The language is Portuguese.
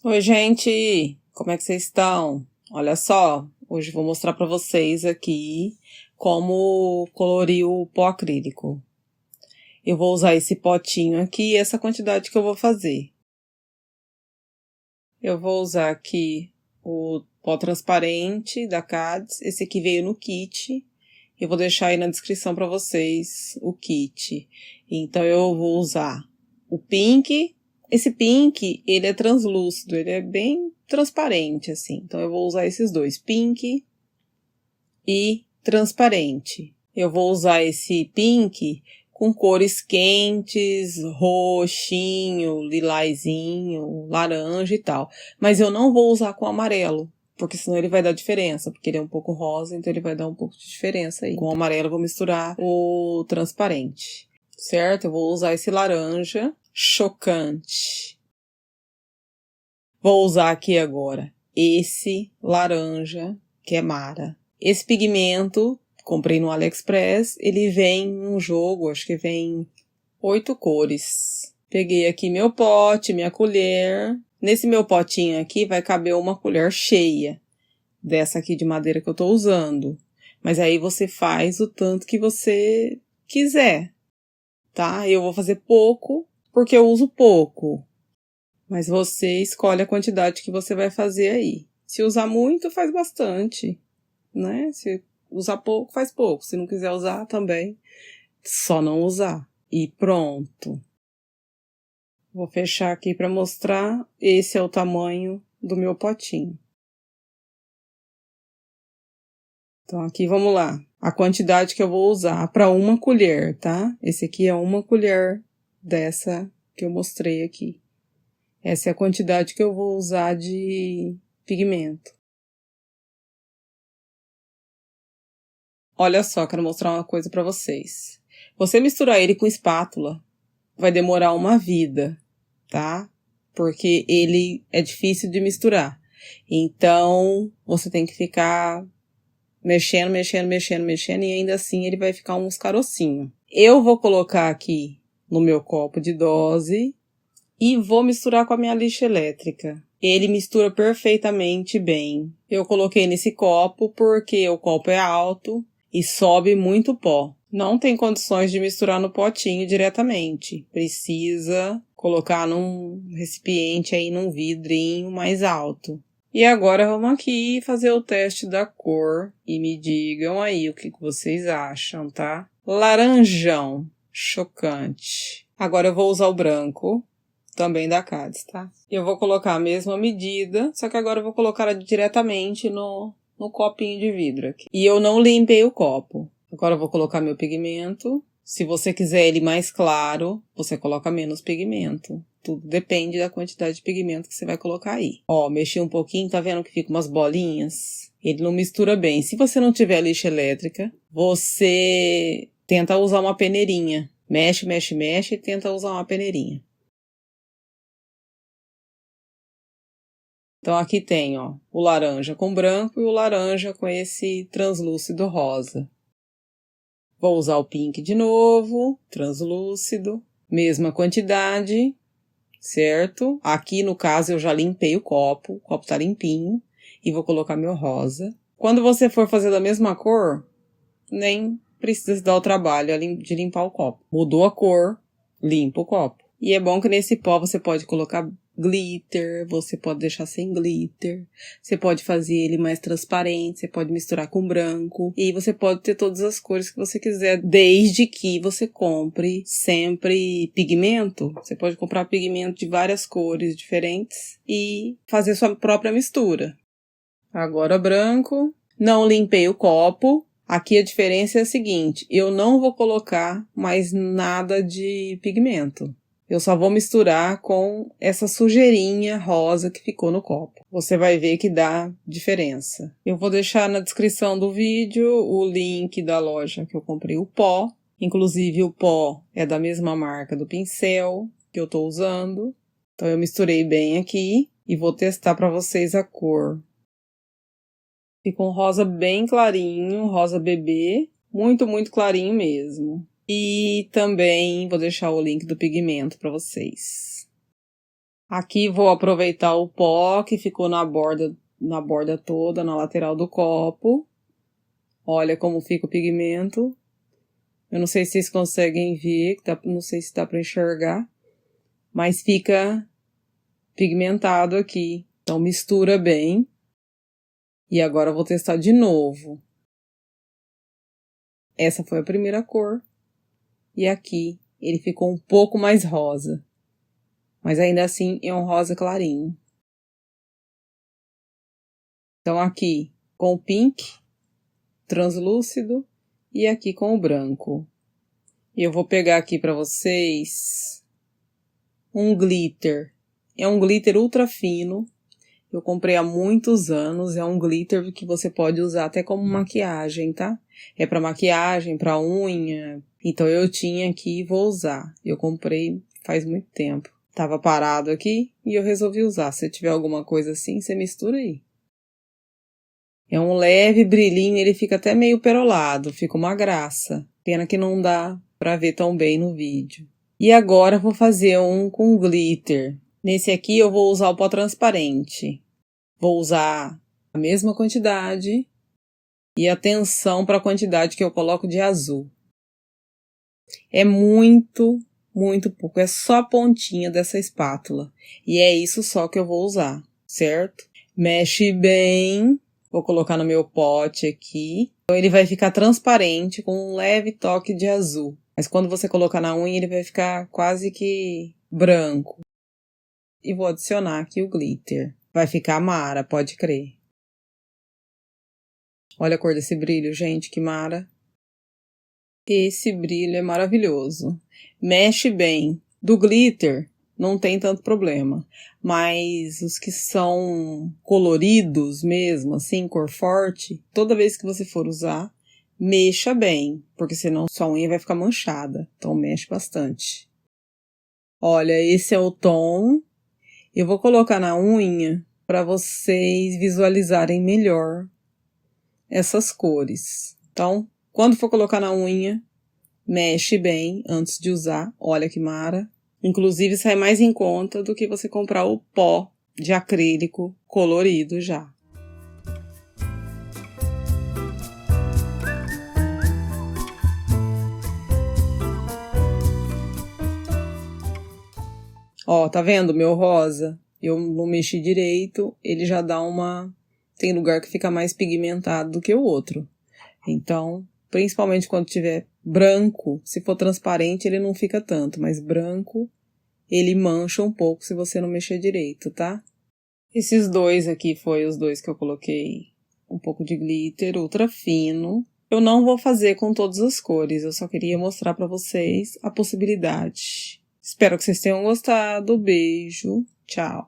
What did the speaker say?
Oi, gente! Como é que vocês estão? Olha só, hoje vou mostrar para vocês aqui como colorir o pó acrílico. Eu vou usar esse potinho aqui e essa quantidade que eu vou fazer. Eu vou usar aqui o pó transparente da Cades, esse aqui veio no kit. Eu vou deixar aí na descrição para vocês o kit. Então eu vou usar o pink. Esse pink, ele é translúcido, ele é bem transparente, assim. Então eu vou usar esses dois, pink e transparente. Eu vou usar esse pink com cores quentes, roxinho, lilazinho, laranja e tal. Mas eu não vou usar com amarelo, porque senão ele vai dar diferença, porque ele é um pouco rosa, então ele vai dar um pouco de diferença aí. Com o amarelo eu vou misturar o transparente, certo? Eu vou usar esse laranja chocante. Vou usar aqui agora esse laranja, que é Mara. Esse pigmento, comprei no AliExpress, ele vem num jogo, acho que vem 8 cores. Peguei aqui meu pote, minha colher. Nesse meu potinho aqui vai caber uma colher cheia, dessa aqui de madeira que eu tô usando. Mas aí você faz o tanto que você quiser, tá? Eu vou fazer pouco, porque eu uso pouco. Mas você escolhe a quantidade que você vai fazer aí. Se usar muito, faz bastante, né? Se usar pouco, faz pouco. Se não quiser usar também, só não usar. E pronto. Vou fechar aqui para mostrar. Esse é o tamanho do meu potinho. Então aqui vamos lá. A quantidade que eu vou usar para uma colher, tá? Esse aqui é uma colher dessa que eu mostrei aqui. Essa é a quantidade que eu vou usar de pigmento. Olha só, quero mostrar uma coisa para vocês. Você misturar ele com espátula vai demorar uma vida, tá? Porque ele é difícil de misturar. Então, você tem que ficar mexendo e ainda assim ele vai ficar uns carocinhos. Eu vou colocar aqui no meu copo de dose e vou misturar com a minha lixa elétrica. Ele mistura perfeitamente bem. Eu coloquei nesse copo porque o copo é alto e sobe muito pó. Não tem condições de misturar no potinho diretamente. Precisa colocar num recipiente aí, num vidrinho mais alto. E agora vamos aqui fazer o teste da cor e me digam aí o que vocês acham, tá? Laranjão, chocante. Agora eu vou usar o branco, também da Cades, tá? Eu vou colocar a mesma medida, só que agora eu vou colocar diretamente no copinho de vidro aqui. E eu não limpei o copo. Agora eu vou colocar meu pigmento. Se você quiser ele mais claro, você coloca menos pigmento. Tudo depende da quantidade de pigmento que você vai colocar aí. Ó, mexi um pouquinho, tá vendo que fica umas bolinhas? Ele não mistura bem. Se você não tiver lixa elétrica, você tenta usar uma peneirinha. Mexe e tenta usar uma peneirinha. Então aqui tem, ó, o laranja com branco e o laranja com esse translúcido rosa. Vou usar o pink de novo, translúcido, mesma quantidade, certo? Aqui no caso eu já limpei o copo tá limpinho, e vou colocar meu rosa. Quando você for fazer da mesma cor, nem precisa dar o trabalho de limpar o copo. Mudou a cor, limpa o copo. E é bom que nesse pó você pode colocar glitter, você pode deixar sem glitter, você pode fazer ele mais transparente, você pode misturar com branco, e você pode ter todas as cores que você quiser, desde que você compre sempre pigmento. Você pode comprar pigmento de várias cores diferentes e fazer sua própria mistura. Agora branco, não limpei o copo. Aqui a diferença é a seguinte, eu não vou colocar mais nada de pigmento. Eu só vou misturar com essa sujeirinha rosa que ficou no copo. Você vai ver que dá diferença. Eu vou deixar na descrição do vídeo o link da loja que eu comprei o pó. Inclusive o pó é da mesma marca do pincel que eu tô usando. Então eu misturei bem aqui e vou testar para vocês a cor. Fica um rosa bem clarinho, rosa bebê, muito clarinho mesmo. E também vou deixar o link do pigmento para vocês. Aqui vou aproveitar o pó que ficou na borda toda, na lateral do copo. Olha como fica o pigmento. Eu não sei se vocês conseguem ver, não sei se dá para enxergar, mas fica pigmentado aqui. Então mistura bem. E agora eu vou testar de novo. Essa foi a primeira cor. E aqui ele ficou um pouco mais rosa. Mas ainda assim é um rosa clarinho. Então aqui com o pink, translúcido, e aqui com o branco. E eu vou pegar aqui para vocês um glitter. É um glitter ultra fino. Eu comprei há muitos anos. É um glitter que você pode usar até como maquiagem, tá? É para maquiagem, para unha. Então eu tinha aqui e vou usar. Eu comprei faz muito tempo. Tava parado aqui e eu resolvi usar. Se tiver alguma coisa assim, você mistura aí. É um leve brilhinho, ele fica até meio perolado, fica uma graça. Pena que não dá pra ver tão bem no vídeo. E agora eu vou fazer um com glitter. Nesse aqui eu vou usar o pó transparente. Vou usar a mesma quantidade e atenção para a quantidade que eu coloco de azul. É muito pouco, é só a pontinha dessa espátula. E é isso só que eu vou usar, certo? Mexe bem. Vou colocar no meu pote aqui. Então ele vai ficar transparente com um leve toque de azul. Mas quando você colocar na unha ele vai ficar quase que branco. E vou adicionar aqui o glitter. Vai ficar mara, pode crer. Olha a cor desse brilho, gente, que mara. Esse brilho é maravilhoso. Mexe bem. Do glitter não tem tanto problema. Mas os que são coloridos mesmo, assim, cor forte, toda vez que você for usar, mexa bem, porque senão sua unha vai ficar manchada. Então mexe bastante. Olha, esse é o tom. Eu vou colocar na unha para vocês visualizarem melhor essas cores. Então, quando for colocar na unha, mexe bem antes de usar. Olha que mara. Inclusive, sai mais em conta do que você comprar o pó de acrílico colorido já. Ó, tá vendo meu rosa? Eu não mexi direito, ele já dá uma... Tem lugar que fica mais pigmentado do que o outro. Então, principalmente quando tiver branco, se for transparente ele não fica tanto, mas branco ele mancha um pouco se você não mexer direito, tá? Esses dois aqui foi os dois que eu coloquei um pouco de glitter ultra fino. Eu não vou fazer com todas as cores, eu só queria mostrar pra vocês a possibilidade. Espero que vocês tenham gostado. Beijo, tchau!